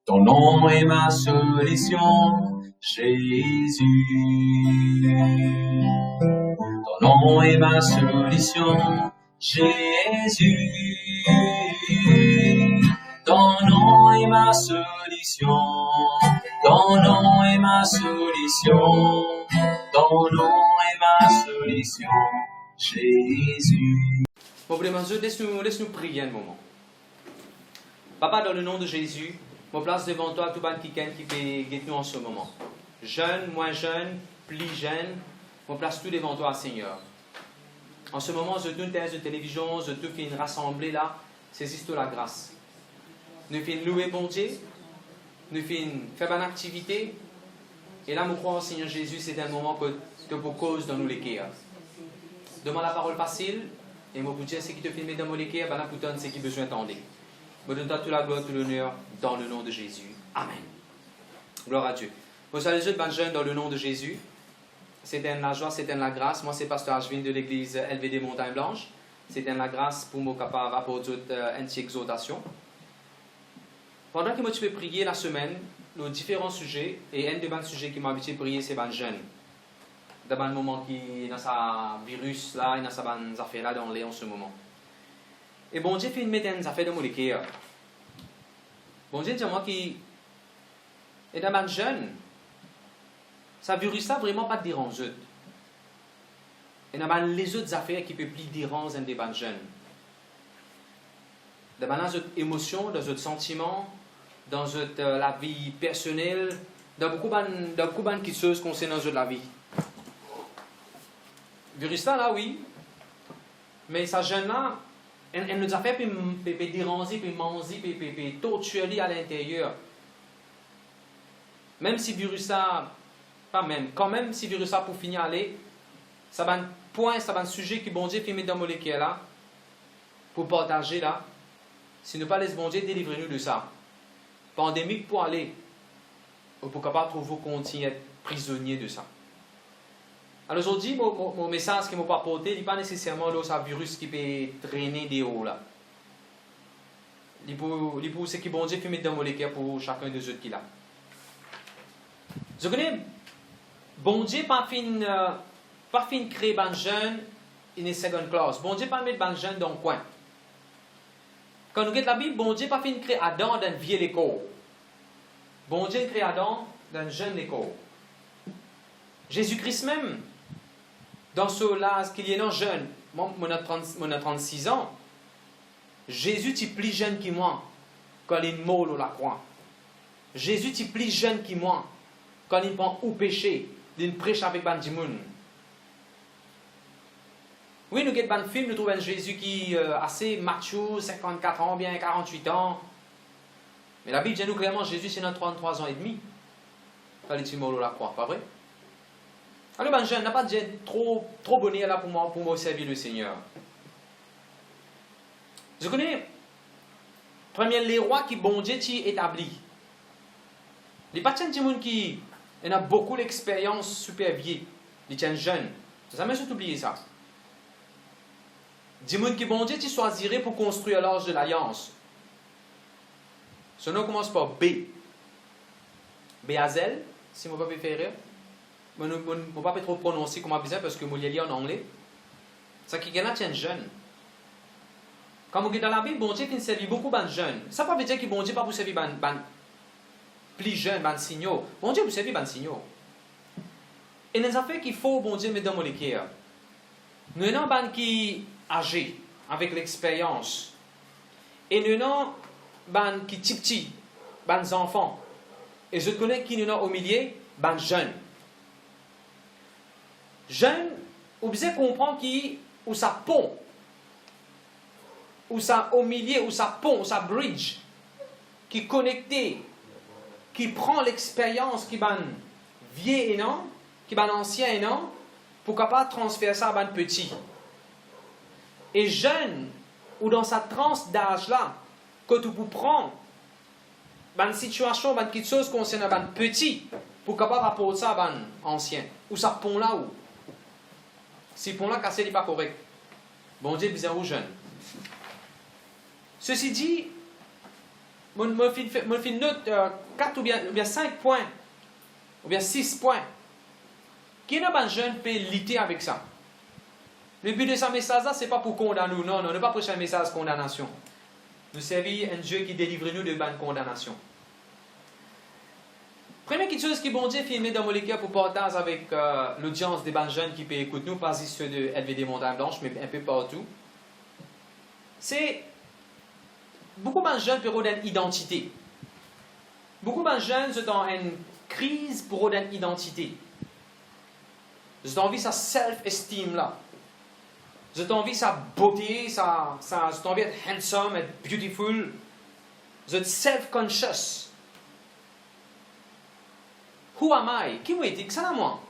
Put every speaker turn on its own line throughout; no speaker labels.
Ton nom est ma solution, Jésus. Ton nom est ma solution, Jésus. Ton nom est ma solution. Ton nom est ma solution. Ton nom est ma solution, Jésus.
Bon, vraiment, Dieu, laisse-nous prier un moment. Papa, dans le nom de Jésus, je place devant toi tout le monde qui peut guetter nous en ce moment. Jeune, moins jeune, plus jeune, je place tout devant toi, Seigneur. En ce moment, je tourne de télévision, je te fais une rassemblée là, saisis-toi la grâce. Nous faisons louer bon Dieu, nous faisons faire une activité, et là, je crois, Seigneur Jésus, c'est un moment que tu peux cause dans nous les cœurs. Demande la parole facile, et moi, pour dire ce qui te fait dans les cœurs, pour donner ce qui besoin d'entendre. Je donne toute la gloire, tout l'honneur, dans le nom de Jésus. Amen. Gloire à Dieu. Vous salue les autres jeunes dans le nom de Jésus. C'était la joie, c'était la grâce. Moi, c'est Pasteur Ashvin de l'église LVD Montagne Blanche. C'était la grâce pour moi capable d'apporter une exhortation. Pendant que moi, tu peux prier la semaine, nos différents sujets, et un des sujets qui m'a habitué à prier, c'est les jeunes. Dans un moment qui dans sa virus là, dans sa affaire là dans les en ce moment. Et bon Dieu fait une mettre des affaires de mon cœur. Bon Dieu dit à moi qui est dans un jeune, ça virus là vraiment pas déranger. Et dans les autres affaires qui peuvent plus déranger des jeunes. Dans nos autres émotions, dans nos sentiments, dans la vie personnelle, dans beaucoup de choses concernant la vie. Virus là, oui, mais ça jeune là, elle nous a fait déranger, manger, torturer à l'intérieur. Même si virus là, pas même, quand même si virus là pour finir aller, ça va un point, ça va un sujet que bon Dieu fait mettre dans mon cœur là, pour partager là. Si nous pas laissons bon Dieu délivrer-nous de ça. Pandémique pour aller, ou pour capable trouver continuer à être prisonnier de ça. Alors aujourd'hui, mon message qui m'a pas apporté, il n'est pas nécessairement un virus qui peut traîner des hauts là. Il pour ce qui bon Dieu fait mettre dans mon cœur pour chacun des autres qui là. Je connais, bon Dieu pas fin créer ban jeune in a second class. Bon Dieu pas mettre ban jeune dans le coin. Quand nous regardons la Bible, bon Dieu pas fin créer Adam dans une vieille école. Bon Dieu crée Adam dans une jeune école. Jésus-Christ même, dans ce là, qu'il y a un jeune, moi, j'ai 36 ans, Jésus est plus jeune que moi quand il est mort à la croix. Jésus est plus jeune que moi quand il prend au péché, il prêche avec ban dimoun. Oui, nous regardons un film, nous trouvons un Jésus qui est assez mature, 54 ans, bien 48 ans. Mais la Bible dit nous clairement Jésus c'est dans 33 ans et demi quand il est mort à la croix, pas vrai? Alors, ben, je n'ai pas dit trop bonheur là pour moi servir le Seigneur. Je connais, premier, les rois qui bon Dieu établi. Les patients de monde qui ont beaucoup d'expérience super vieille, ils sont jeunes. Ça m'a surtout oublié ça. Des gens qui bon Dieu choisirait pour construire l'Arche de l'Alliance. Ce nom commence par B. Béazel, si mon papa fait rire. Je ne vais pas trop prononcer comme je disais parce que je lis en anglais. C'est qu'il y a des jeunes. Quand vous regardez dans la Bible, bon Dieu servi beaucoup de jeunes. Ça ne veut pas dire que bon Dieu pas vous servir plus jeunes, des signaux. Bon Dieu vous servir des signaux. Et les affaires qu'il faut, bon Dieu, mettre dans mon cœur. Nous avons des gens qui âgés, avec l'expérience. Et nous avons des gens qui sont petits, des enfants. Et je connais qui nous avons au milieu, des jeunes. Jeunes, vous devez comprendre où ça pont, où ça au milieu, où ça pont, où ça bridge, qui est connecté, qui prend l'expérience qui est vieux et non, qui est ancien et non, pour capable transférer ça à un petit. Et jeune, ou dans sa tranche d'âge là, que tu peux prendre une situation, une petite chose concernant un petit, pour capable apporter ça à un ancien. Ou ça pont là où. Si pont là cassé n'est pas correct. Bon Dieu, besoin aux jeunes. Ceci dit, Moi, fin note 4 ou bien 5 points, ou bien 6 points. Qui n'a pas jeune peut lutter avec ça? Le but de ce message-là, ce n'est pas pour condamner, non, on ne pas prêcher un message de condamnation. Nous servons un Dieu qui délivre nous de bonne condamnation. Première chose qui bon Dieu filmé dans mon cœur pour partager avec l'audience des bonnes jeunes qui peut écouter nous, pas juste ceux de LVD Montagne Blanche, mais un peu partout. C'est beaucoup de jeunes pour avoir une identité. Beaucoup de jeunes sont dans une crise pour avoir une identité. Ils ont envie de sa self-esteem là. Ils ont envie de sa beauté, ils ont envie d'être handsome, être beautiful. Ils sont self-conscious. Who am I? Qui moi est-il? Que ça moi?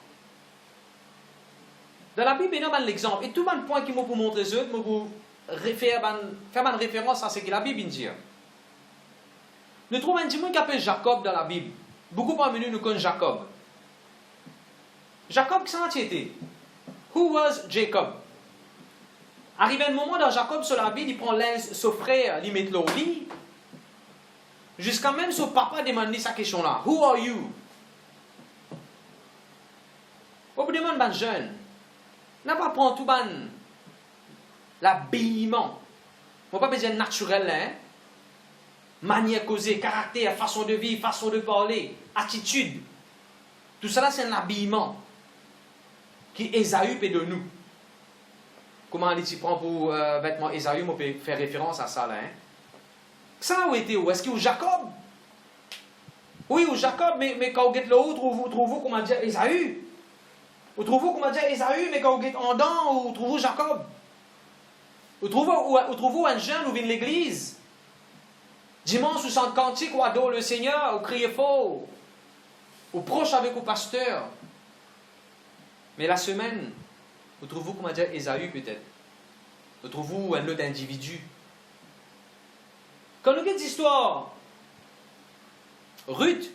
Dans la Bible, il y a un exemple. Et tout le point qui m'a pour montrer ça, je vais faire une référence à ce que la Bible dit. Nous trouvons un dimanche qui s'appelle Jacob dans la Bible. Beaucoup parmi nous connaissent Jacob. Jacob, qui s'en a été? Who was Jacob? Arrivé un moment dans Jacob sur la Bible, il prend son frère, il met le au lit. Jusqu'à même son papa demande sa question là. Who are you? On vous demande ben jeune. N'a pas prendre tout ban l'habillement. On pas besoin de naturel hein. Manière causée, caractère, façon de vivre, façon de parler, attitude. Tout cela c'est un habillement qui Ésaü peut de nous. Comment on s'y prend pour vêtements Ésaü, on peut faire référence à ça là hein. Ça où était où? Est-ce qu'il y a Jacob? Oui, ou Jacob, mais quand vous êtes là, trouvez-vous comment dire Ésaü? Vous trouvez comment dire Ésaü, mais quand vous êtes en dents, vous trouvez Jacob? Vous trouvez un jeune, vous venez de l'église? Dimanche, vous chantez cantique, ou adore le Seigneur, ou criez fort, ou proche avec le pasteur. Mais la semaine, vous trouvez comment dire Ésaü peut-être? Vous trouvez un autre individu? Quand nous avons des histoires, Ruth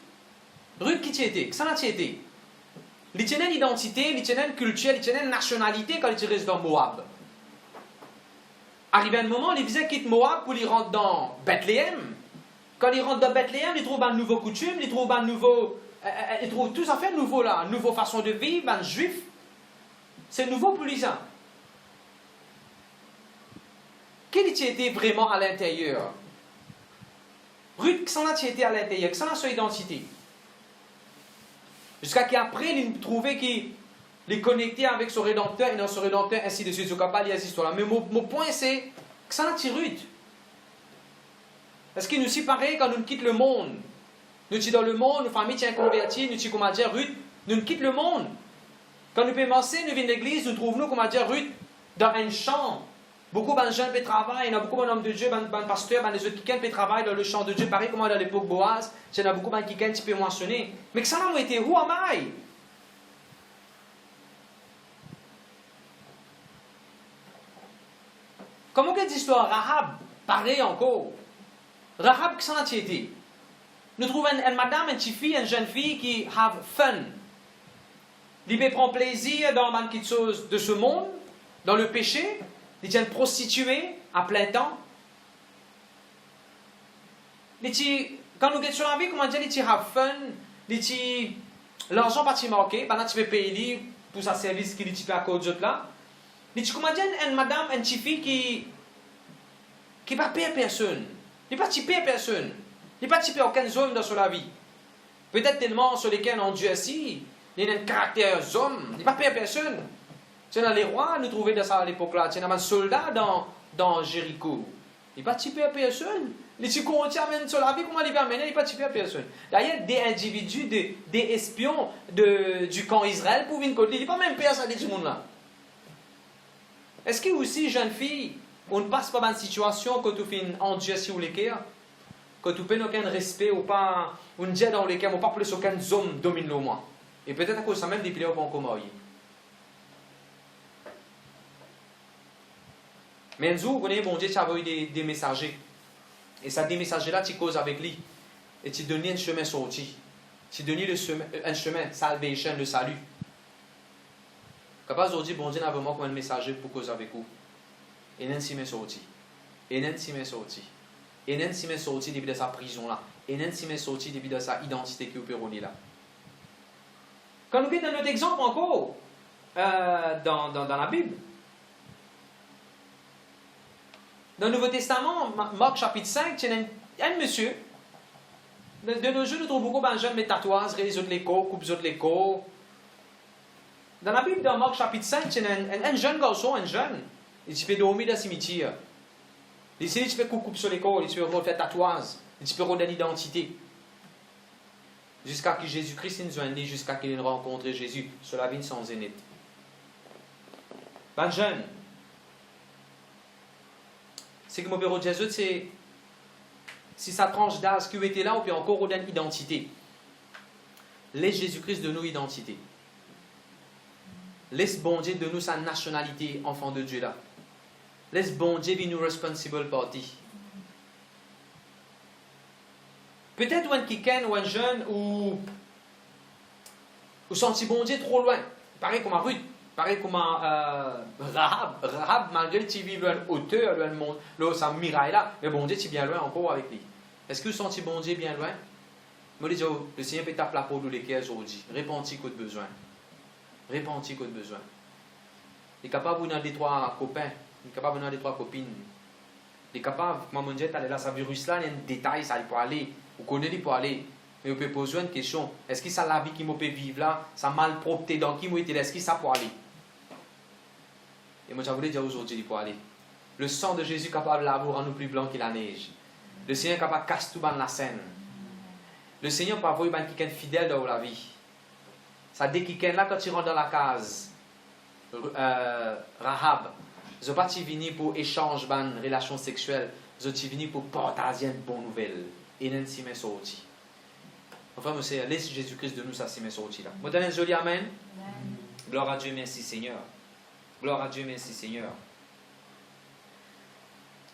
qui tu étais? Ça n'a été? Il tient une identité, il tient une culture, il tient une nationalité quand il reste dans Moab. Arrivé un moment, il faisait quitte Moab pour il rentre dans Bethléem. Quand il rentre dans Bethléem, il trouve une nouvelle coutume, il trouve tout ça fait nouveau là, une nouvelle façon de vivre, un juif. C'est nouveau pour les gens. Quel était vraiment à l'intérieur? Ruth, qui s'en a été à l'intérieur, qui s'en a son identité. Jusqu'à qu'après, il trouvait qu'il est connecté avec son Rédempteur, et dans son Rédempteur, ainsi de suite. Je ne vais pas lire cette histoire-là. Mais mon point, c'est que ça n'a pas Ruth. Parce que nous sommes pareil quand nous quittons le monde. Nous sommes dans le monde, nos familles sont converties, nous sommes, comment dire, Ruth, nous quittons le monde. Quand nous commençons, nous venons de l'église, nous trouvons, comment dire, Ruth, dans un champ. Beaucoup de gens peuvent travailler, il y a beaucoup d'hommes de Dieu, de pasteurs, les autres qui peuvent travailler dans le champ de Dieu, pareil comme dans l'époque Boaz, il y a beaucoup de gens qui peuvent mentionner. Mais que ça n'a pas été, who am I? Comment que l'histoire Rahab, pareil encore. Rahab, que ça n'a été? Nous trouvons une madame, une petite fille, une jeune fille qui have fun. Elle prend plaisir dans quelque chose de ce monde, dans le péché. Elle est une prostituée à plein temps. Quand nous sommes sur la vie, comment dire, elle have fun. L'argent pas marqué, maintenant tu peux payer pour sa service qu'il fait à cause de là. Comment dire, une madame, une petite fille qui ne paye personne. Il n'est pas typé personne. Il n'est pas typé aucun homme dans sa vie. Peut-être tellement sur lesquels on dit ainsi, il y a un caractère homme. Il n'est pas payé personne. C'est dans les rois, nous trouvons de ça à l'époque-là. C'est dans un soldat dans Jéricho. Il n'est pas typé à personne. Les types qu'on amène sur la vie, comment il va amener, il n'est pas typé à personne. D'ailleurs, des individus, des espions du camp Israël pour venir côté, il n'est pas même payé à ça de ce monde-là. Est-ce que aussi, jeune fille, on ne passe pas dans une situation quand tu fais en Dieu sur les cœurs, quand tu n'as aucun respect ou pas, on dit dans les cœurs, on ne pas plus aucun homme domine le moins. Et peut-être à cause de ça même des piliers au bon commun. Mais un jour, bon Dieu, tu as eu des messagers. Et ça, des messagers-là, tu causes avec lui. Et tu donnes un chemin sorti. Tu donnes un chemin, salvation, le salut. Capaz aujourd'hui, bon Dieu n'a vraiment comme un messager pour causer avec vous. Et non, si m'est sorti. Et non, si m'est sorti. Et non si m'est sorti depuis de sa prison là. Et non si m'est sorti depuis de sa identité qui est opérée là. Quand nous regardons notre exemple encore dans la Bible, dans le Nouveau Testament, Marc chapitre 5, il y a un monsieur. De nos jours, nous trouvons beaucoup de gens qui tatouages, réalisent les cours, coupent les cours. Dans la Bible, dans Marc chapitre 5, il y a un jeune garçon, il fait dormir dans le cimetière. Il fait couper sur les corps, il fait tatouage, il fait rôle d'identité. Jusqu'à ce que Jésus-Christ nous ait né, jusqu'à qu'il ait rencontré Jésus sur la vie sans zénith. Ben jeune, c'est que mon bureau de Jésus, c'est si sa tranche d'âge qui était là, ou puis encore une identité. Laisse Jésus-Christ de nous identité. Laisse bon Dieu de nous sa nationalité, enfant de Dieu là. Laisse bon Dieu be nous responsible party. Peut-être un quelqu'un ou un jeune ou senti bon Dieu trop loin. Pareil comme Ruth, pareil comme Rahab. Rahab, malgré qu'il vive loin hauteur, loin monde, là, ça miraille là, mais bon Dieu, tu es bien loin encore avec lui. Est-ce que vous sentez bon Dieu bien loin? Moi, je dis, le Seigneur peut taper la peau de l'équerre aujourd'hui. Répondez qu'il y a besoin. Répondez qu'il y a besoin. Il est capable de des trois copains, il est capable de des trois copines. Il est capable, comme on dit, d'aller là, ça virus là, il y a un détail, ça peut aller. Vous connaissez, il peut aller. Mais vous pouvez poser une question. Est-ce que ça la vie qui peut vivre là, ça malpropreté dans qui moi était là, est-ce que ça peut aller? Et moi, je voulais dire aujourd'hui, il peut aller. Le sang de Jésus est capable de laver, rendre plus blanc que la neige. Le Seigneur est capable de casser tout dans la scène. Le Seigneur peut avoir quelqu'un fidèle dans la vie. Ça dit quelqu'un là, quand tu rentres dans la case, Rahab, ils n'ont pas venu pour échanger de relations sexuelles, ils ont venu pour partager une bonne nouvelle. Et non si mes sorti. Enfin, monsieur, laisse Jésus-Christ de nous, ça si mes sorti là. Vous donnez un joli amen? Gloire à Dieu, merci Seigneur. Gloire à Dieu, merci Seigneur.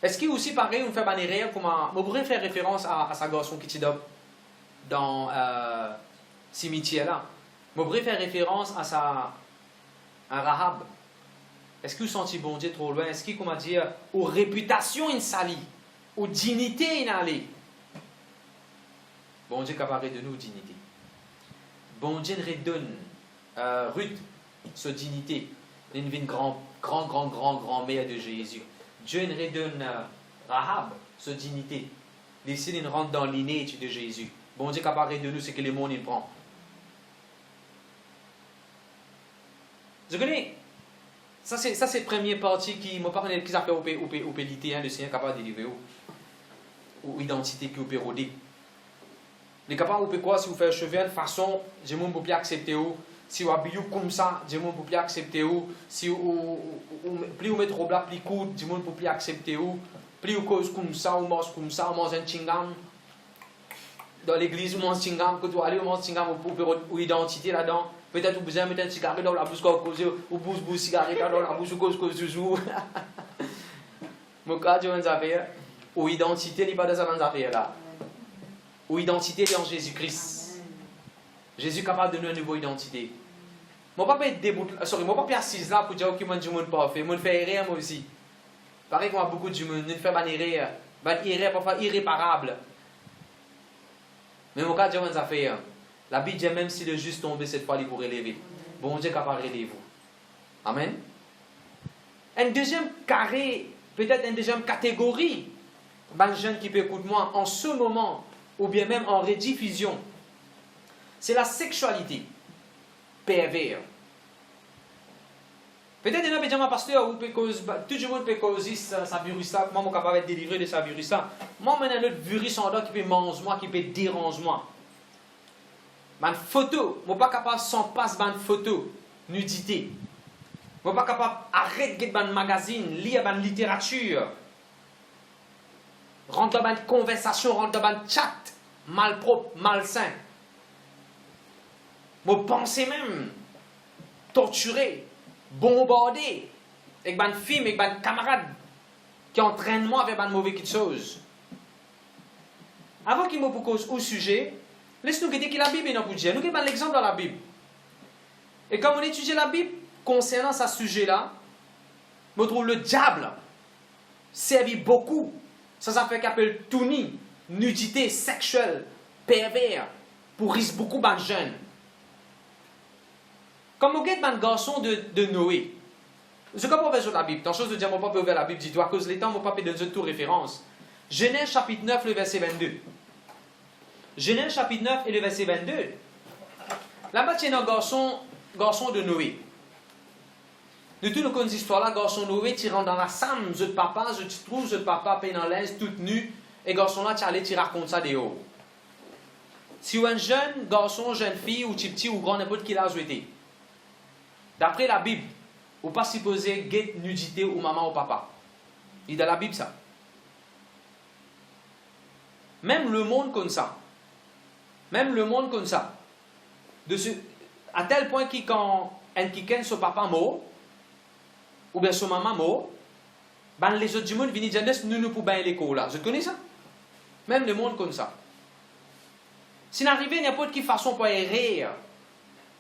Est-ce qu'il aussi pareil, on fait une erreur, comment on pourrait faire référence à sa garçon qui était dans cimetière là? On pourrait faire référence à Rahab. Est-ce que vous sentez bon Dieu trop loin? Est-ce qu'il, comment dire, aux réputations in sali, aux dignités in allé? Bon Dieu capable de nous dignité. Bon Dieu redonne Ruth sa dignité. Il une grand-mère de Jésus. Dieu redonne Rahab sa dignité. Ici, il rentre dans l'inné de Jésus. Bon Dieu capable de nous ce que le monde il prend. Vous connaissez? Ça c'est la première partie qui m'a parlé qui s'appelle au pélité, le Seigneur capable de délivrer ou identité qui peut rodé. Il est capable de quoi si vous faites cheval de façon, je ne peux plus accepter ou si vous habillez comme ça, je ne peux plus accepter ou si plus vous mettez trop blanc, plus court, je ne peux plus accepter ou plus vous cause comme ça, vous mangez un chingam. Dans l'église, vous mangez un chingam, quand vous allez, vous mangez un chingam, vous pouvez ou identité là-dedans. Peut-être vous besoin de mettre un cigarette dans la bouche, ou bouche cigarette dans la bouche, ou cause toujours. Mon cas, je vais vous affaire. Ou identité, il n'y a pas de ça dans affaire là. Ou identité dans Jésus-Christ. Jésus est capable de donner une nouvelle identité. Mon papa est debout, mon papa est assis là pour dire que moi, je ne pas fait. Moi, je fais erreur moi aussi. Pareil comme beaucoup de monde, je fais une erreur. Une erreur parfois irréparable. Mais mon cas, je vais vous affaire. La Bible dit même si le juste tombe cette fois, il pourrait lever. Bon Dieu est capable de relever vous. Amen. Un deuxième carré, peut-être une deuxième catégorie, les jeunes qui peut écouter moi en ce moment, ou bien même en rediffusion, c'est la sexualité pervers. Peut-être il y a des gens, pasteur, tout le monde peut causer sa virus là, comment je suis capable de délivrer de sa virus là. Moi, il y a un autre virus en qui peut manger moi, qui peut déranger moi. Une photo, je ne suis pas capable de s'en passer une photo, nudité. Je ne suis pas capable d'arrêter de un magazine, lire une littérature. Rentrer dans une conversation, rentrer dans un chat, malpropre, malsain. Je pense même torturer, bombarder avec un film, avec un camarade qui entraîne moi avec une mauvaise chose. Avant qu'il me pose au sujet, laisse-nous dire que la Bible est dans le Nous avons l'exemple dans la Bible. Et quand on étudie la Bible concernant ce sujet-là, on trouve le diable servit beaucoup Ça fait qu'appelle tournis, nudité sexuelle, pervers, pour risque beaucoup de jeunes. Comme on regarde un garçon de Noé, je ne comprends pas sur la Bible. Tant chose de dire, mon papa ouvert la Bible, dis-toi, à cause de l'étang, mon papa donne tout référence. Genèse chapitre 9, le verset 22. Genèse chapitre 9 et le verset 22. Là-bas, il y a un garçon de Noé. De tout le cas, histoire là, garçon Noé, tu rentres dans la sam, je papa, je te trouve, je papa, peine en l'aise, toute nue, et garçon là, tu allais, tu racontes ça dehors. Si un jeune garçon, jeune fille, ou petit ou grand, n'importe qui l'a souhaité. D'après la Bible, ou pas supposé guette nudité ou maman ou papa. Il est dans la Bible ça. Même le monde comme ça. Même le monde comme ça. À tel point que quand un quelqu'un son papa mort, ou bien son maman mort, ben les autres du monde viennent dire nous pouvons bien l'école là. Vous connaissez ça? Même le monde comme ça. Si n'arrivait n'importe quelle façon pour rire,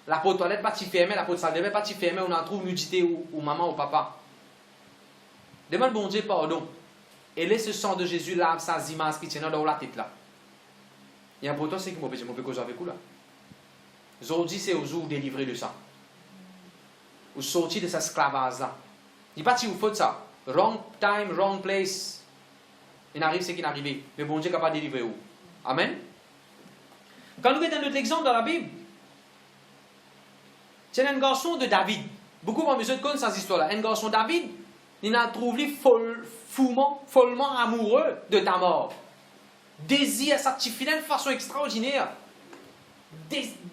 la porte toilette pas si fermée, la porte salle de bain pas si fermée, on en trouve nudité ou maman ou papa. Demande bon Dieu pardon. Et laisse le sang de Jésus lave sa image qui tient dans la tête là. Et important c'est que je peux causer avec vous là. Aujourd'hui c'est au jour où délivrer de ça. Ou sortir de cet esclavage là. Dis pas si vous faites ça. Wrong time, wrong place. Il arrive ce qui est arrivé. Mais bon Dieu est capable de délivrer vous. Amen. Quand nous regardons notre exemple dans la Bible, c'est un garçon de David. Beaucoup de gens connaissent cette histoire-là. Un garçon de David, il a trouvé follement amoureux de Tamar. Désir sa petite fille de façon extraordinaire.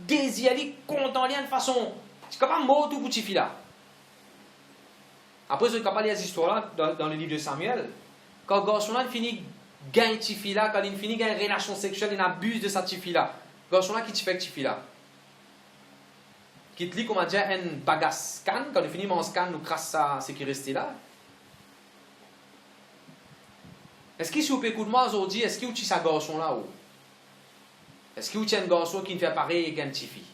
Désir lui content de façon. C'est capable de mort tout petit fille là. Après, je ne sais pas les histoires là dans le livre de Samuel. Quand le garçon là finit gagner petite fille là, quand il finit gagner une relation sexuelle, il abuse de sa petite fille là. Le garçon là qui te fait petite fille là. Qui te lit comme dire un bagasse scan, quand il finit mon scan, nous crasse sa sécurité là. Est-ce qu'il vous écoute moi aujourd'hui, est-ce qu'il utilise ce garçon là ou? Est-ce qu'il utilise un garçon qui ne fait pareil qu'un petit fille?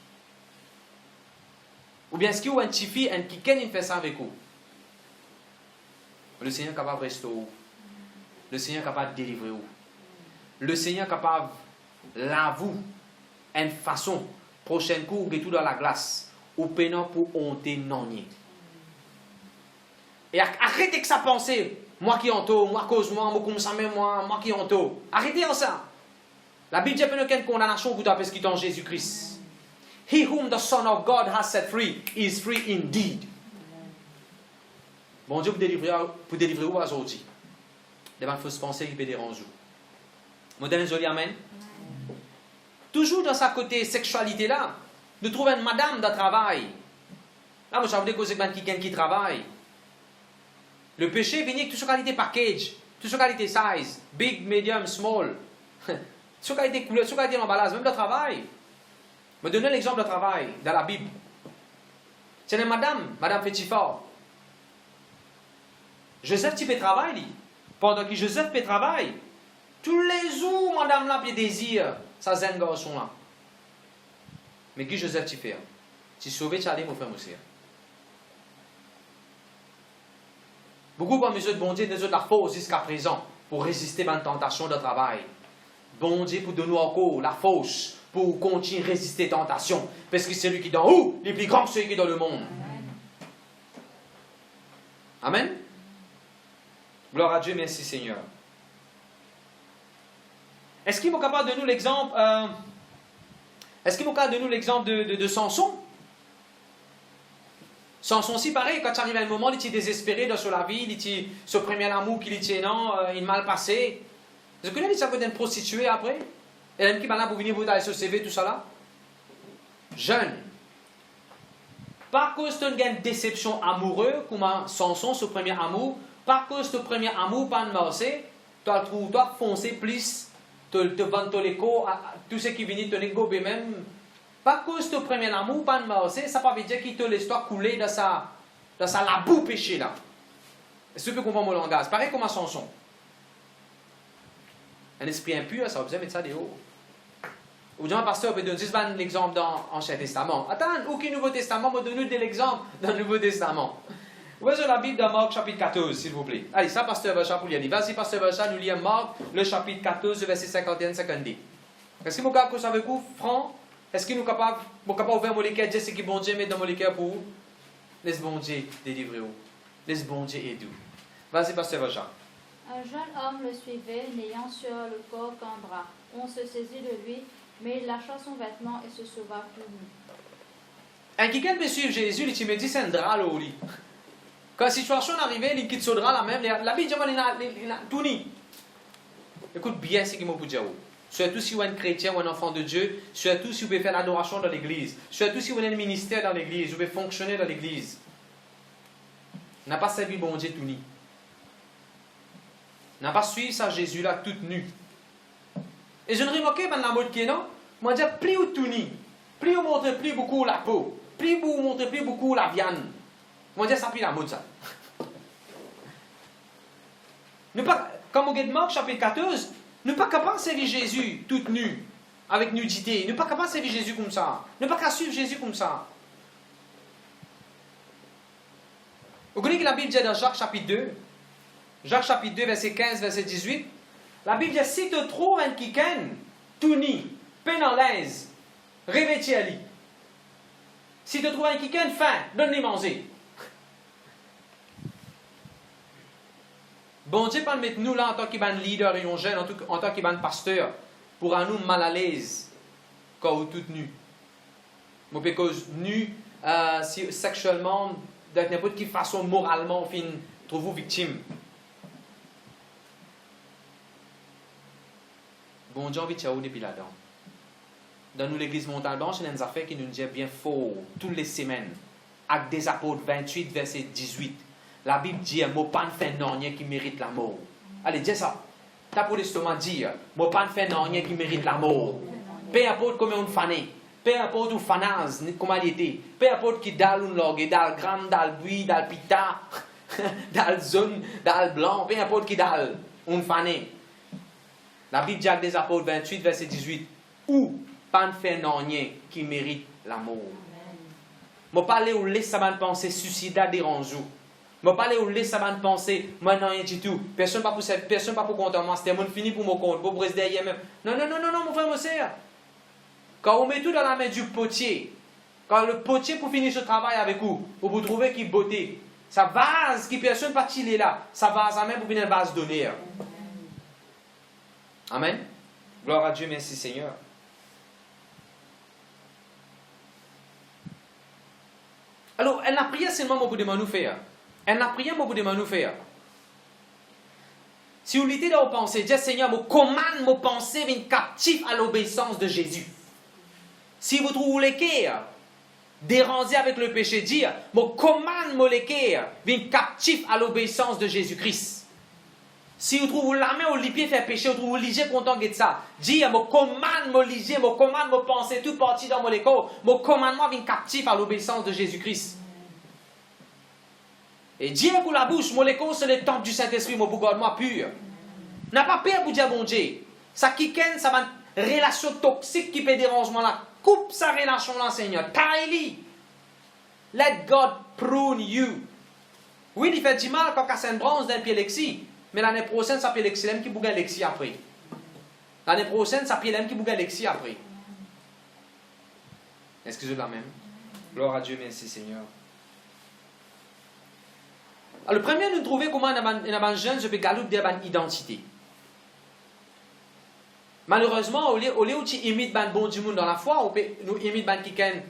Ou bien est-ce qu'il y a un petit fille, un qui fait ça avec vous? Le Seigneur est capable de restaurer. Le Seigneur est capable de délivrer vous. Le Seigneur est capable de laver une façon. Prochaine coup, vous tout dans la glace. Ou pénant pour honter non. Et arrêtez que ça pensée. Moi qui honte, moi cause moi comme ça même moi qui honte. Arrêtez en ça. La Bible dit qu'il n'y a aucune condamnation pour ce qui est en Jésus-Christ. He whom the Son of God has set free is free indeed. Bon Dieu pour délivrer vous aujourd'hui. Devant une fausse pensée qui peut déranger. Modèle joli, amen. Toujours dans sa côté sexualité là, nous trouvons une madame de travail. Là, moi, je veux dire que quelqu'un qui travaille. Le péché vient avec toute sa qualité package, toute sa qualité size, big, medium, small. Toute sa qualité couleur, toute sa qualité d'emballage, même de travail. Je vais donner l'exemple de travail dans la Bible. C'est une madame Fétifort. Joseph qui peut travailler. Pendant que Joseph peut travailler, tous les jours, madame là peut désir, ça c'est un garçon là. Mais qui Joseph tu fait? Tu sauves tu allais mon frère aussi. Beaucoup de mesures de bon Dieu nous ont la force jusqu'à présent pour résister à une tentation de travail. Bon Dieu pour donner encore la force pour continuer à résister à la tentation. Parce que c'est lui qui est dans où? Il est plus grand que celui qui est dans le monde. Amen. Gloire à Dieu, merci Seigneur. Est-ce qu'il est capable de nous l'exemple de Samson? Samson aussi pareil, quand tu arrives à un moment, il est désespéré sur la vie, il est ce premier amour qu'il est non, il est mal passé. Vous connaissez ça peut être une prostituée après? Elle aime qui va là pour venir vous dans ce CV, tout ça là? Jeune. Par cause d'une déception amoureuse, comme Samson, ce premier amour, par cause de premier amour, pas de marché, tu dois foncer plus, te vendre l'écho, tout ce qui vient de ton égo, même. Par cause de premier amour, pas de marché, ça ne veut pas dire qu'il te laisse couler dans sa labou péché là. Est-ce que tu peux comprendre mon langage? Pareil comme à Samson. Un esprit impur, ça va besoin de mettre ça dehors. Ou bien, pasteur, on peut donner un exemple dans l'Ancien Testament. Attends, aucun Nouveau Testament, on donne de l'exemple dans le Nouveau Testament. Ouvrez sur la Bible de Marc chapitre 14, s'il vous plaît. Allez, ça, Pasteur Vacha, pour lire. Vas-y, Pasteur Vacha, nous lisons Marc, le chapitre 14, verset 51-52. Est-ce que vous avez avec vous, franc? Est-ce que nous sommes capables d'ouvrir mon cœur, dire ce que bon Dieu met dans mon cœur pour vous? Laisse bon Dieu délivrer vous. Laisse bon Dieu aider vous. Vas-y, Pasteur Vacha.
Un jeune homme le suivait, n'ayant sur le corps qu'un bras. On se saisit de lui, mais il lâcha son vêtement et se sauva tout nu.
Un qui me suivre Jésus, il me dit c'est un drap au lit. Quand la situation est arrivée, il quitte ce drap là même, la Bible dit il a tout nu. Écoute bien ce qu'il m'a dit. Surtout si vous êtes un chrétien ou un enfant de Dieu, surtout si vous pouvez faire l'adoration dans l'église, surtout si vous avez un ministère dans l'église, vous pouvez fonctionner dans l'église. N'a pas servi bon Dieu tout nu. N'a pas suivi ça Jésus là tout nu. Et je ne remarquais pas dans la mode qui est non. Moi je dis plus ou tout nu, plus vous montrez plus beaucoup la peau, plus vous montrez plus beaucoup la viande. Moi je dis ça plus la mode ça. Comme au guide Marc chapitre 14, ne pas capable de servir Jésus tout nu, avec nudité. Ne pas capable de servir Jésus comme ça. Ne pas capable de suivre Jésus comme ça. Vous connaissez que la Bible dit dans Jacques chapitre 2, Jacques chapitre 2, verset 15, verset 18, la Bible dit, si tu trouves un quelqu'un tout nu, peine en l'aise, revêtu à lui. Si tu trouves un quelqu'un faim, donne-lui manger. Bon Dieu, pas mettre nous là en tant que leader et jeune, en tant que pasteur, pour nous mal à l'aise quand vous tout nu. Parce que nu, sexuellement, de n'importe quelle façon, moralement, fin, trouvez-vous victime. Bon Dieu, envie de chaos depuis là-dedans. Dans nous, l'église Montalbanche, il y a des affaires qui nous disent bien faux, toutes les semaines. Actes des apôtres 28, verset 18. La Bible dit, « Moi, pas ne fais rien qui mérite la mort. » Allez, dis ça. T'as pour l'estomac dire, « Moi, pas ne fais rien qui mérite la mort. » Peu importe comment on fané, peu importe où fanaz, comment il était, peu importe qui dans une logue, dans le grand, dans le buis, dans le pita, dans le zone, dans le blanc, peu importe qui dans une fané. La Bible dit, Actes des apôtres 28, verset 18, « Ou pas ne fais rien qui mérite la mort. » Moi, pas aller où laisse sa pensée suicidaire dérangeant. Je ne vais pas aller où laisser ça penser, moi non, rien du tout. Personne ne pas pour compter moi, c'était mon fini pour mon compte, pour rester derrière même. Non, mon frère, mon sœur. Quand on met tout dans la main du potier, quand le potier pour finir ce travail avec vous, ou vous trouvez qu'il beauté, sa vase qui personne pas tirer là, sa vase à même pour venir une vase d'honneur. Amen. Gloire à Dieu, merci Seigneur. Alors, elle n'a prié seulement au bout de nous faire. Elle n'a prié au bout de nous faire. Si vous l'étiez dans vos pensées, dites Seigneur, me commande mon pensée venir captif à l'obéissance de Jésus. Si vous trouvez les cœurs dérangés avec le péché, dire, me commande mon cœur venir captif à l'obéissance de Jésus-Christ. Si vous trouvez la main au lit faire péché, vous trouvez liger content de ça. Dire, me commande mon liger, me commande mon pensée, tout parti dans mon école, me commande moi venir captif à l'obéissance de Jésus-Christ. Et Dieu pour la bouche, mon école, c'est le temple du Saint-Esprit, mon bougonnement pur. N'a pas peur pour dire bon Dieu. Ça qui ken, ça va une relation toxique qui peut déranger là. Coupe sa relation là, Seigneur. Taille-li. Let God prune you. Oui, il fait du mal quand il a une bronze d'un pied lexi. Mais l'année prochaine, ça peut l'excellent qui bouge lexi après. L'année prochaine, ça peut qui bouge lexi après. Excusez-moi même. Gloire à Dieu, merci Seigneur. Alors, le premier, nous trouvons comment un jeune je peux galoper une identité. Malheureusement, au lieu où tu imites un bon du monde dans la foi, on peut nous imiter un qui est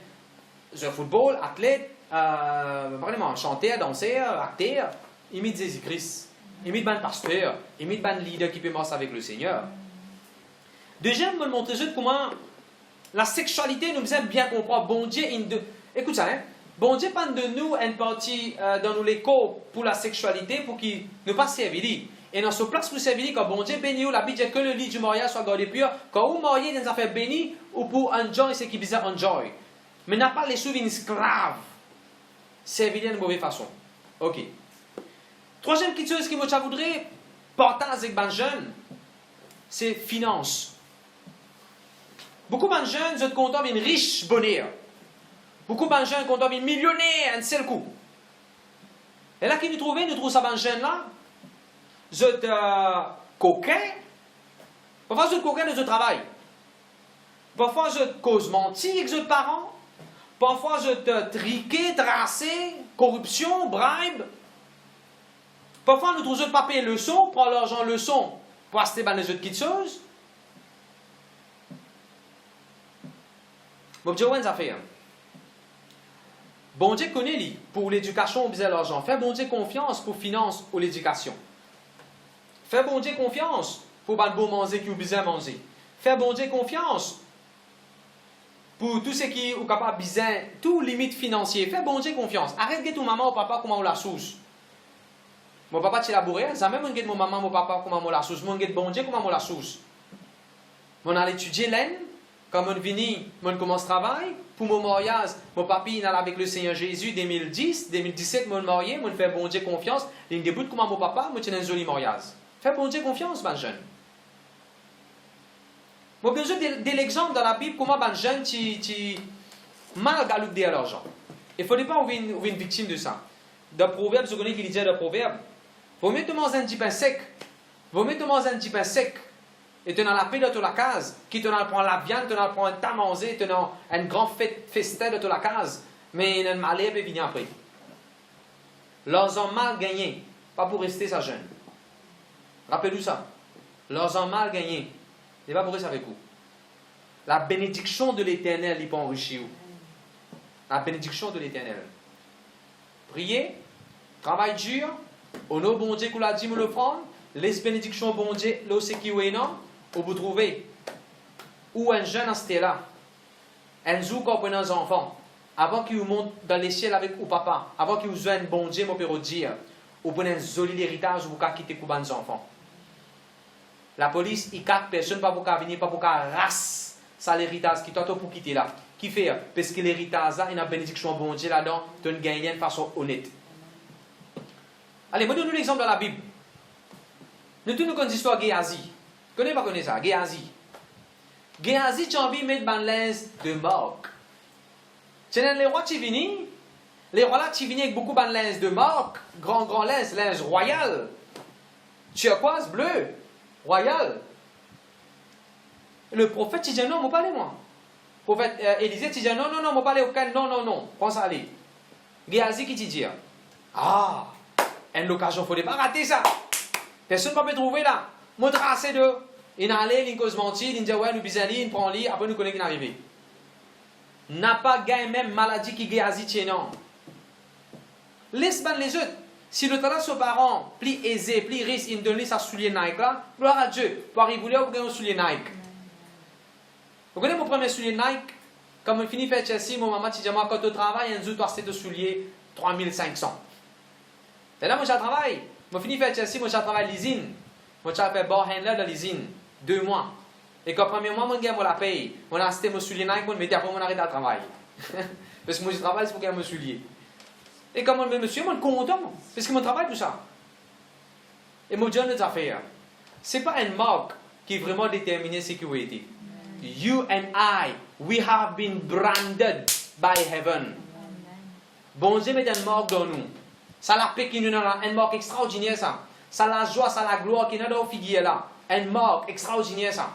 un football, athlète, vraiment chanteur, danseur, acteur, imite Jésus-Christ, imite un pasteur, imite un leader qui peut marcher avec le Seigneur. Deuxième, me montrer juste comment la sexualité nous aime bien comprendre. Bon Dieu, écoute ça, hein. Bon Dieu parle de nous une partie dans nous l'écho pour la sexualité pour qu'il ne pas servir. Et dans ce place pour servir, quand bon Dieu bénit, la Bible dit que le lit du mariage soit gardé pur. Quand vous mariez dans des affaires bénies, ou pour enjoy ce qui est bizarre enjoy. Mais n'a pas les souvenirs esclaves. Servir de mauvaise façon. Ok. Troisième petite chose que je voudrais partager avec les jeunes, c'est finance. Beaucoup de jeunes sont contents d'une riche bonheur. Beaucoup de jeunes sont contents d'une millionnaire un seul coup. Et là, qui nous trouve ça, ben jeune là. Vous êtes coquin. Parfois, vous êtes coquin de votre travail. Parfois, vous êtes cause menti avec vos parents. Parfois, vous êtes triqué, tracé, corruption, bribe. Parfois, nous trouvons pas payer leçon, prendre l'argent leçon pour acheter les autres petites choses. Bon, je vais vous dire. Bon Dieu connaît lui, pour l'éducation, on besoin l'argent. Fais bon Dieu confiance pour finance ou l'éducation. Fais bon Dieu confiance pour le beau manger qui vous besoin manger. Fais bon Dieu confiance pour tout ce qui est capable de besoin, tout limite financier. Fais bon Dieu confiance. Arrête de ton maman ou papa comment on la sauce. Mon papa tu labouré, ça même mon maman mon papa comment on la sauce. Mon bon Dieu comment on la sauce. On a étudié l'aine. Quand on vient, on commence le travail, pour mon mariage, mon papi est avec le Seigneur Jésus 2010, 2017, mon marié, mon fait bon Dieu confiance, il débute comme mon papa, moi j'ai un joli mariage. Fais bon Dieu confiance, ben jeune. Moi, besoin de l'exemple dans la Bible, comment ben jeune, tu mal galopé à l'argent. Il ne faudrait pas être une victime de ça. Dans le proverbe, vous connaissez qu'il dit dans le proverbe, vaut mieux te manger un petit pain sec, vaut mieux te manger un petit pain sec, et tu as la paix de toute la case, qui te prend la viande, tu prend un tas manger, tu as un grand festin de toute la case, mais il y a un malheur qui vient après. Leurs ont mal gagné, pas pour rester ça jeune. Rappelez-vous ça. Leurs ont mal gagné, et pas pour rester avec vous. La bénédiction de l'Éternel, il peut enrichir vous. La bénédiction de l'Éternel. Priez, travail dur, au nom bon Dieu qu'on l'a dit, me le prendre, les bénédictions bon Dieu, là c'est qui ou non. Où vous trouvez où un jeune en là, un jour qu'on prend un enfant, avant qu'il monte dans les ciels avec ou papa, avant qu'il vous un bon Dieu, mon père dire, ou prenez un joli héritage, ou vous quittez pour les enfants. La police, il quatre personnes, pas pour venir, pas pour race, ça l'héritage qui t'attend pour quitter là. Qui fait? Parce que l'héritage là, il y a une bénédiction bon Dieu là-dedans, tu gagnes de façon honnête. Allez, moi donne-nous l'exemple dans la Bible. Nous tous nous connaissons l'histoire de Géasi. Connais pas connaître ça, Géasi. Géasi, tu as envie de mettre un linge de marque. Tu as les rois qui viennent, les rois là qui viennent avec beaucoup de linge de marque, grand linge royal. Turquoise, bleu, royal. Le prophète, il dit non, moi parlez moi. Le prophète Élisée, il dit non, moi parlez aucun, non, prends ça aller. Géasi qui te dit, ah, une occasion, il ne faut pas rater ça. Personne ne peut trouver là. Moi, tracé de. Il allait, il cause mentir, il dit ouais, nous bisali, il prend lit, après nous connaissons qu'il est arrivé. N'a pas gagné même maladie qui Géasi tient non. Laisse ban les autres. Si le talent sur parents, plus aisé, plus riche, il donne sa soulier Nike là, gloire à Dieu. Pour arriver là, vous gagnez un soulier Nike. Vous connaissez mon premier soulier Nike? Quand je finis de faire Chelsea, mon maman dit moi, quand tu travailles, un jour, tu as acheté de souliers 3500. Et là, moi, je travaille. Je finis de faire Chelsea, moi, je travaille à l'usine. Moi, je fais barhandler dans l'usine. 2 mois. Et quand premier mois, je gagne la paye. Je a acheté mon soulier Nike, je me dis après, je arrête de travailler. Parce que moi, je travaille, c'est pour gagner mon soulier. Et comme je me suis, je suis content. Parce que je travaille tout ça. Et mon Dieu, nos affaires. Ce n'est pas une marque qui est vraiment déterminée sécurité. You and I, we have been branded by heaven. Bon Dieu met une marque dans nous. Ça la paix qui nous donne, une marque extraordinaire ça. Ça la joie, ça la gloire qui nous donne au figuier là. Une marque extraordinaire ça.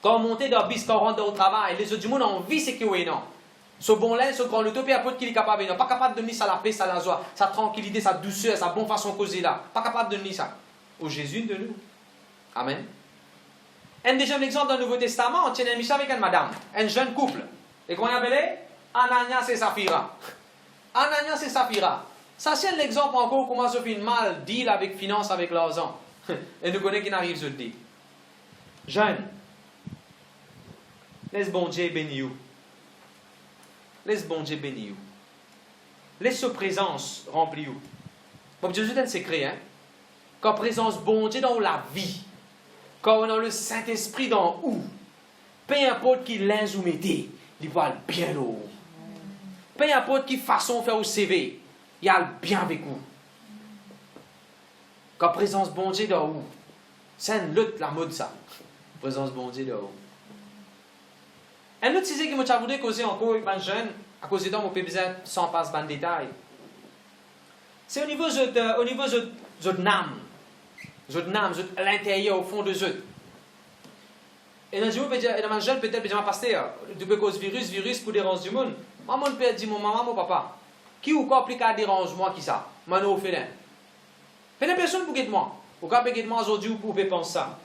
Quand on monte dans le bus, quand on rentre au travail, les autres du monde ont envie de sécurité non. Ce bon lait, ce grand l'utopie, un peu qu'il est capable de donner. Pas capable de donner ça la paix, ça la joie, sa tranquillité, sa douceur, sa bonne façon de causer là. Pas capable de donner ça. Au Jésus de nous. Amen. Un deuxième exemple dans le Nouveau Testament, on tient un mission avec une madame, un jeune couple. Et comment il appelait? Ananias et Saphira. Ananias et Saphira. Ça, c'est l'exemple encore comment se fait mal deal avec finance avec l'argent. Et nous connaissons qui n'arrive sur le dire. Jeune, laisse bon Dieu bénir vous. Laisse bon Dieu bénir vous. Laisse sa présence remplir vous. Bon, Jésus donne un secret, hein. Quand présence bon Dieu dans la vie, quand on a le Saint-Esprit dans où, peu importe qui linge ou mettez, il va être bien haut. Peu importe qui façon faire au CV, il y a le bien avec vous. Quand présence bon Dieu dans où, c'est une lutte la mode ça. Présence bon Dieu dans où. Un autre sujet que je voudrais causer encore avec les jeunes, à cause de temps, on peut besoin sans passer dans le détail. C'est au niveau de votre âme, à l'intérieur, au fond de eux. Et dans le jeune, peut-être, je vais passer, du cause virus pour déranger du monde. Maman peut dire, mon maman, mon papa, qui ou quoi plus qu'à déranger moi qui ça? Mano fait des personnes pour guider moi. Ou quand guider moi aujourd'hui, vous pouvez penser ça.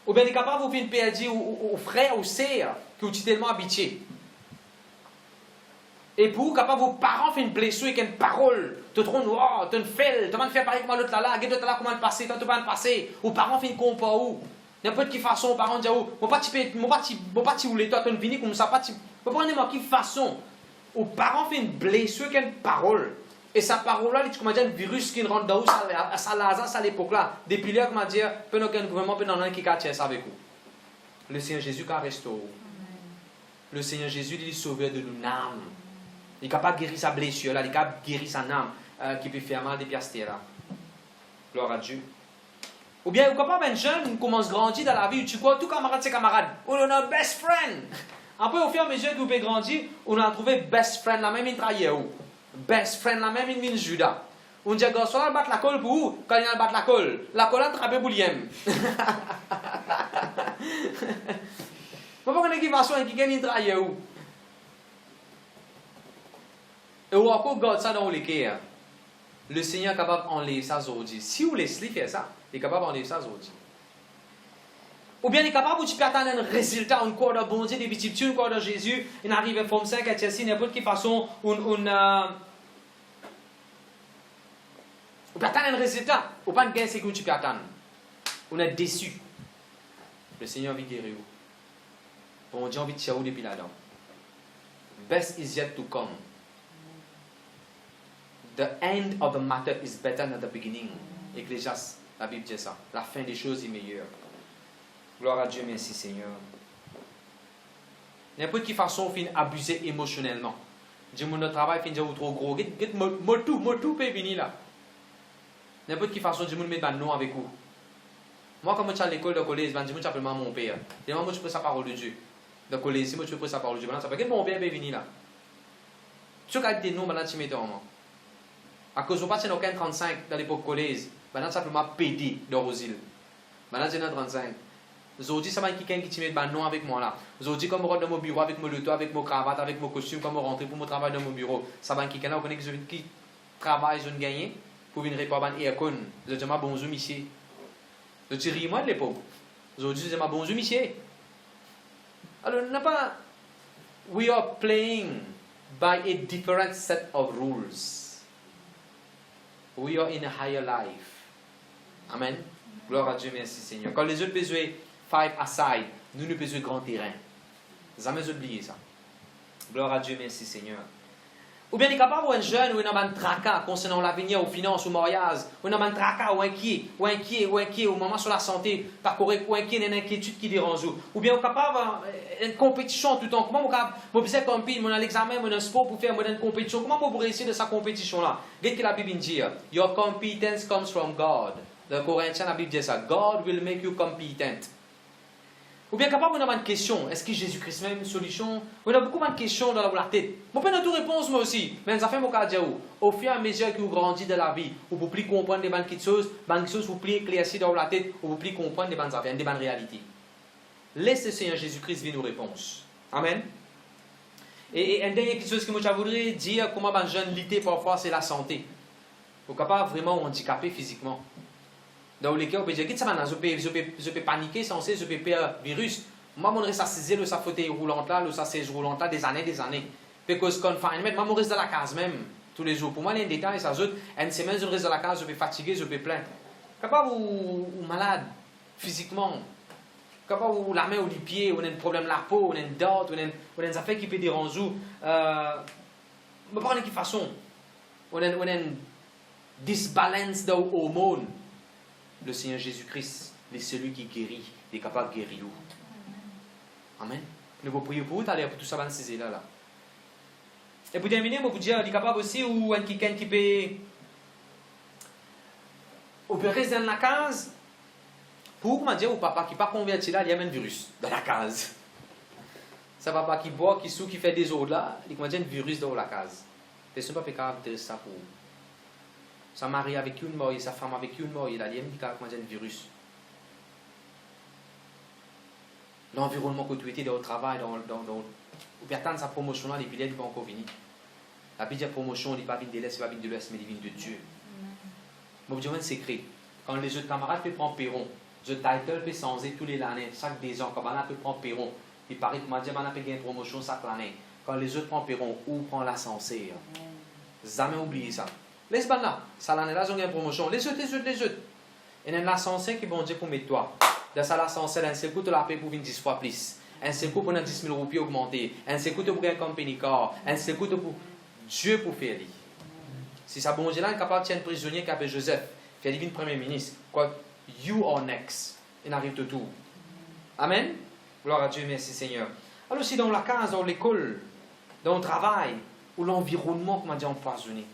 Ou bien, il est capable de vous faire dire aux frères, aux sœurs, qui vous tellement habitués. Et pour vous, capable vos parents faire une blessure avec une parole, te trompe, oh, te fait, te man faire pareil comme l'autre là, l'autre là, comment le passer, toi, tu vas le passer. Ou parents font une compas ou. N'importe quelle façon, parents disent, mon pas ti rouler, toi, tu viens comme ça, pas ti. Vous prenez moi quelle façon. Ou parents font une blessure avec une parole. Et sa parole-là, tu comment dire, un virus qui rentre dans ça Lazare, à l'époque-là. Depuis là, comment dire, peu aucun gouvernement, peu dans qui tient ça avec vous. Le Seigneur Jésus qui a restauré. Le Seigneur Jésus, il est sauveur de nos âmes. Il est capable de guérir sa blessure, là, il est capable de guérir sa âme qui peut faire mal des piastres là. Gloire à Dieu. Ou bien, il est capable un jeune qui commence à grandir dans la vie, tu crois, tout camarade, c'est camarade. On a un best friend. Après, au fur et à mesure que vous pouvez grandir, on a trouvé best friend, la même une trahie. Best friend, la même une Judas. On dit, quand on bat la colle pour vous, quand il a battu la colle a trappé pour l'iem. Pourquoi on a une façon qui gagne une trahie? Et ou encore, garde ça dans le cœur. Le Seigneur est capable d'enlever ça aujourd'hui. Si vous laissez faire ça, il est capable d'enlever ça aujourd'hui. Ou bien il est capable de attendre un résultat, un corps de bon Dieu, des petits un corps de Jésus, il arrive à forme 5 à Chelsea, n'importe quelle façon, on peut attendre un résultat, ou pas de gain, c'est que tu peux attendre. On est déçu. Le Seigneur veut guérir vous. Bon Dieu a envie de tirer depuis là-dedans. Best is yet to come. The end of the matter is better than the beginning. Ecclésiaste, la Bible dit ça. La fin des choses est meilleure. Gloire à Dieu, merci Seigneur. N'importe quelle façon, on finit abuser émotionnellement. Dieu, mon travail finit trop gros. Tout peut venir là. N'importe quelle façon, Dieu, mon met non avec vous. Moi, quand je suis à l'école de collège, je dis simplement mon père. Et moi, je peux sa parole de Dieu. De collège, si moi, je peux sa parole de Dieu. Ça fait que mon père peut venir là. Tu as dit non, maintenant, tu mets en moi. À cause de pas c'est aucun 35 dans l'époque collège, maintenant simplement PD de Rosil. Maintenant j'ai 35. Aujourd'hui ça va quelqu'un qui met non avec moi là. Aujourd'hui comme je rentre dans mon bureau avec mon luto, avec mon cravate, avec mon costume, comme je rentre pour mon travail dans mon bureau, ça va quelqu'un là qui travaille je gagner pour venir répondre à aircon. Je dis bonjour monsieur. Je dis ris moi de l'époque. Aujourd'hui je dis bonjour monsieur. Alors n'a pas we are playing by a different set of rules. We are in a higher life. Amen. Gloire à Dieu, merci Seigneur. Quand les autres peuvent jouer five aside, nous ne pouvons jouer grand terrain. Jamais oublier ça. Gloire à Dieu, merci Seigneur. Ou bien il est capable ou un jeune ou un tracas concernant l'avenir, aux finances, au mariage, ou un tracas ou inquiet, au moment sur la santé, pas correct, ou inquiet, une inquiétude qui dérange. Ou bien il est capable une compétition tout le temps. Comment vous pouvez compter, mon l'examen, mon sport pour faire une compétition. Comment vous réussir de sa compétition-là? Qu'est-ce que la Bible dit? Your competence comes from God. Dans Corinthiens, la Bible dit ça. God will make you competent. Ou bien capable d'avoir une question, est-ce que Jésus-Christ même une solution? On a beaucoup de questions dans la tête. Je peux tout répondre moi aussi, mais ça fait mon cas dire au fur et à mesure que vous grandissez dans la vie, vous pouvez plus comprendre des bonnes choses, vous pouvez éclaircir dans la tête, vous pouvez plus comprendre des bonnes affaires, des bonnes réalités. Laisse le Seigneur Jésus-Christ venir nos réponses. Amen. Et une dernière chose que je voudrais dire, comment les jeunes lutter parfois, c'est la santé. Vous êtes capable vraiment handicapé physiquement. Dans les cas, on peut dire, je peux paniquer, censé, je peux perdre virus. Moi, je reste assisé de sa fauteuil roulante là, de sa chaise roulante là, des années. Parce que confinement, moi, je reste dans la case même, tous les jours. Pour moi, il y a un détail, ça ajoute, une semaine, je reste dans la case, je peux fatiguer, je peux plaindre. Capable ou malade, physiquement. Capable ou la main ou les pieds, ou un problème de la peau, ou une dot, ou une affaire qui peut déranger. Je ne sais pas de quelle façon. Ou une disbalance d'hormones. Le Seigneur Jésus-Christ, c'est celui qui guérit, il est capable de guérir. Amen. Nous vous prions pour vous, pour tout ça, là. Et pour terminer, je vous dire, il est capable aussi, ou quelqu'un qui peut rester dans la case, pour comment dire, ou papa qui n'est pas converti là, il y a même un virus dans la case. Ça papa qui boit, qui souffre, qui fait des ordres là, il y a un virus dans la case. Personne ne peut pas faire ça pour vous. Sa mari avec une mort, sa femme avec une mort, il a dit un virus. L'environnement que tu étais dans le travail, dans sa promotion, les billets ne vont encore venir. La Bible promotion, il n'est pas vite de l'Est, il n'est pas vite de l'Ouest, mais il vient de Dieu. Je vais vous dire un secret. Quand les autres camarades peuvent prendre Perron, le title peut changer tous les années, chaque 2 ans. Quand on peut prendre Perron, il paraît que on peut gagner une promotion chaque année. Quand les autres prennent Perron, ou prend l'ascenseur. Jamais oublié ça. Laisse pas là, ça l'année là, ils ont une promotion. Les autres. Et dans l'ascenseur qui vont dire pour mettre toi. Dans ça l'ascenseur, un seul coup de la paix pour 10 fois plus. Un seul coup pour 10 000 roupies augmenter. Un seul coup pour gagner un compagnie car. Un seul coup pour Dieu pour faire. Si ça bon Dieu là, est capable de tenir un prisonnier qui appelle Joseph, qui est devenu premier ministre, quoi, you are next. Il arrive de tout. Amen. Gloire à Dieu, merci Seigneur. Alors aussi dans la case, dans l'école, dans le travail, ou l'environnement, comment dire, empoisonné.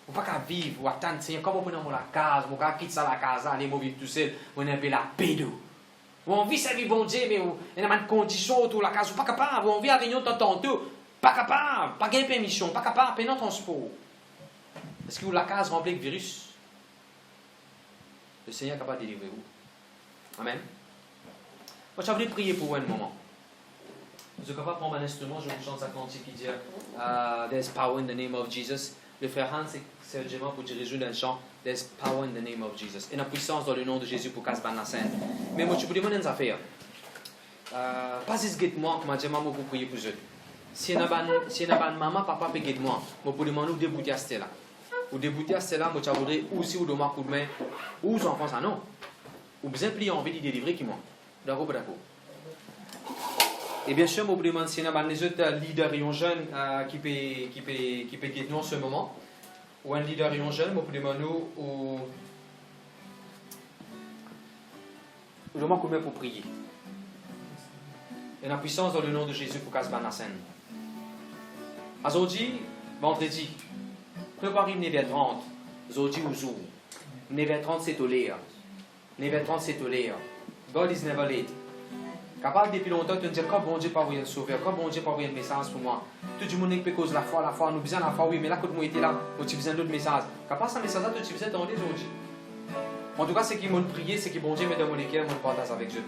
Vous ne pouvez pas vivre ou attendre, Seigneur, comme vous prenez la case, vous ne quitter la case, allez, vous vivre tout seul, vous n'avez la pédo. Vous vivez sa vie, bon Dieu, mais vous avez des conditions autour de la case, vous n'êtes pas capable, vous vivez à réunion de temps tout, pas capable, pas gagner permission, pas capable, payer notre transport. Est-ce que vous la case remplie de virus? Le Seigneur est capable de délivrer vous. Amen. Moi, je voulais prier pour vous un moment. Je suis capable de prendre un instrument, je vous chante sa cantique qui dit There's power in the name of Jesus. Le frère Hans, c'est Sergement pour diriger d'un chant There's power in the name of Jesus. Et la puissance dans le nom de Jésus pour casser la scène. Mais moi, je peux demander une affaire. Pas juste guette-moi, comme je dis, moi, pour prier pour eux. Si vous avez maman, papa, peut guette-moi. Moi, pour demander où débouter à Stella. Ou débouter à Stella, moi, je voudrais aussi vous donner un coup de main. Ou aux enfants, ça non. Ou bien, plus envie de délivrer qui moi. D'accord. Et bien sûr, je vous demande si vous avez les autres leaders jeunes qui peuvent guider nous en ce moment. Ou un leader jeune, je vous demande ou demande combien pour prier. Et la puissance dans le nom de Jésus pour casser la scène. Aujourd'hui, vendredi, préparez 9h30. Aujourd'hui, ou jour. 9h30, c'est au l'air. 9h30, c'est au l'air. God is never late. Capable depuis longtemps de dire quand bon Dieu pas envoyer un sauveur, quand bon Dieu pas envoyer un message pour moi. Tout le monde peut cause la foi, nous besoin la foi, oui, mais là quand moi était là, on a besoin d'autres messages. Capable ça message là, tu as besoin d'entendre aujourd'hui. En tout cas, ce qui m'ont prié, c'est que bon Dieu met dans mon équerre, mon partage avec Dieu.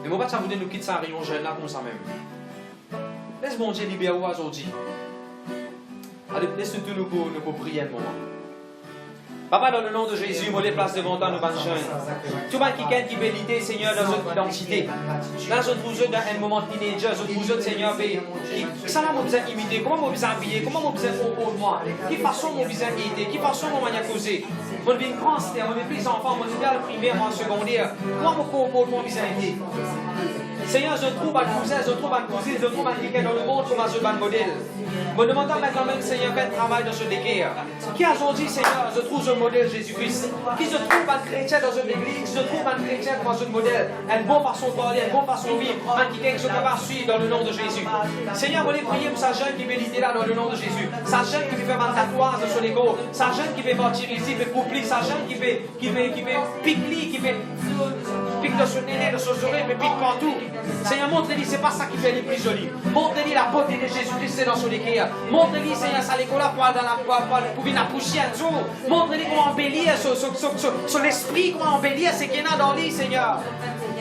Mais moi pas ça vous nous quitter ça rayon jeune là comme ça même. Laisse bon Dieu libérer aujourd'hui. Allez, laisse-nous nous prier un moment. Papa, dans le nom de Jésus, moi les places devant toi, nous allons jeunes. Tout le monde qui veut l'idée, Seigneur, dans notre identité. Là, je trouve dans un moment de teenager, je trouve, Seigneur, ça là, moi, besoin d'imiter. Comment moi, besoin d'habiller? Comment moi, besoin de pour moi? Qui façon moi, besoin d'aider? Qui façon moi, manière causer? Moi, je vais grand stère, moi, je vais plus enfants, moi, je vais à le primaire, moi, en secondaire. Comment moi, besoin d'aider? Seigneur, je trouve un cousin, je trouve un cousine, je trouve un quelqu'un dans le monde comme un modèle. Me demandant maintenant même, Seigneur, quel travail dans ce décaire. Qui a dit, Seigneur, je trouve un modèle Jésus-Christ. Qui se trouve un chrétien dans une église, je trouve un chrétien comme un modèle. Un bon façon de parler, un bon façon de vivre. Un quelqu'un qui se capable de suivre dans le nom de Jésus. Seigneur, je voulais prier pour sa jeune qui veut l'idée là dans le nom de Jésus. Sa jeune qui veut faire un tatouage sur l'ego. Sa jeune qui veut partir ici, qui veut coupler. Sa jeune qui veut piquer, qui veut pique dans son nez, dans son oreille, mais pique partout. Seigneur, montre-lui, c'est pas ça qui fait les plus jolis. Montre-lui la beauté de Jésus-Christ dans son équerre. Montre-lui, Seigneur, ça l'école là pour venir la pousser un jour. Montre-lui comment embellir sur l'esprit, comment embellir ce qu'il y a dans lui, Seigneur.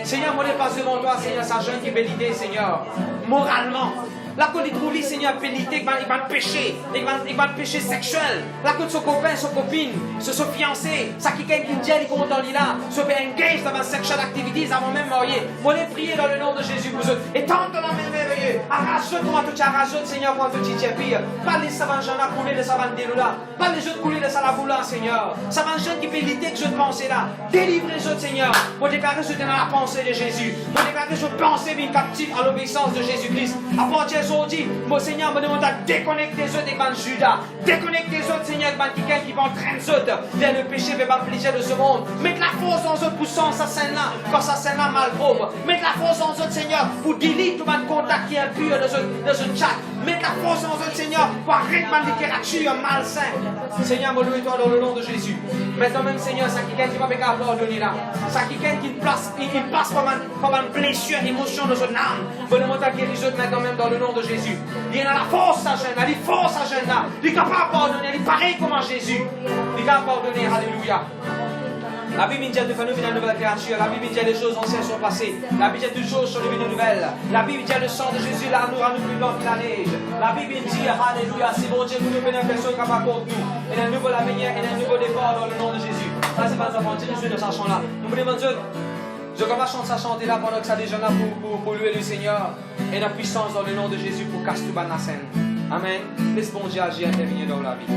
Seigneur, moi, je passe devant toi, Seigneur, sa jeune qui veut l'idée, Seigneur. Moralement. Là, quand il trouve lui, Seigneur, pénité, il va pécher. Il va pécher sexuel. Là, quand son copain, son copine, son fiancé, ça qui gagne une dièle, il compte dans là, se fait engage dans ma sexual activities avant même marier. Moi, les prier dans le nom de Jésus pour eux. Et tente dans la main merveilleuse. Arrache-toi, comment tu arraches, Seigneur, quand tu t'y pire. Pas les savants gens à couler de savants déloula. Pas les autres couler de salaboula, Seigneur. Savants gens qui fait l'idée que je te pensais là. Délivrez les autres, Seigneur. Moi, déclare que je dans la pensée de Jésus. Moi, déclare que je pensais bien captif à l'obéissance de Jésus-Christ. À partir aujourd'hui, mon Seigneur me demande à déconnecter les autres avec Judas. Déconnecter les autres, Seigneur, avec quelqu'un qui va entraîner les autres vers le péché, vers le plaisir de ce monde. Mettre la force dans les autres pour sans sa scène là, quand sa scène là mal pauvre. Mettre la force dans les autres, Seigneur, pour délire tout le contact qui est impur dans ce chat. Mets ta force dans un Seigneur pour arrêter ma littérature malsain. Seigneur, me loue toi dans le nom de Jésus. Maintenant même, Seigneur, ça qui quelqu'un qui va me pardonner là. Ça qui quelqu'un qui passe par une blessure, émotion dans son âme. Venez-moi ta guérison maintenant même dans le nom de Jésus. Il y a la force à jeune, il force à jeune là. Il est capable de pardonner, il est pareil comme Jésus. Il est capable de pardonner, alléluia. La Bible dit de faire une nouvelle créature. La Bible dit les choses anciennes sont passées. La Bible dit toujours sur les vies nouvelles. La Bible dit le sang de Jésus là nous rend plus blanc que la neige. La Bible dit alléluia, c'est bon Dieu pour nous faire une personne capable contre nous. Et un nouveau avenir et un nouveau départ dans le nom de Jésus. Ça c'est pas enfants, Dieu nous suit dans sa chant là. Nous voulons Dieu. Je commence à chanter là pendant que ça déjà là pour louer le Seigneur. Et la puissance dans le nom de Jésus pour casser tout bas la scène. Amen. Laisse bon Dieu agir et intervenir dans la vie.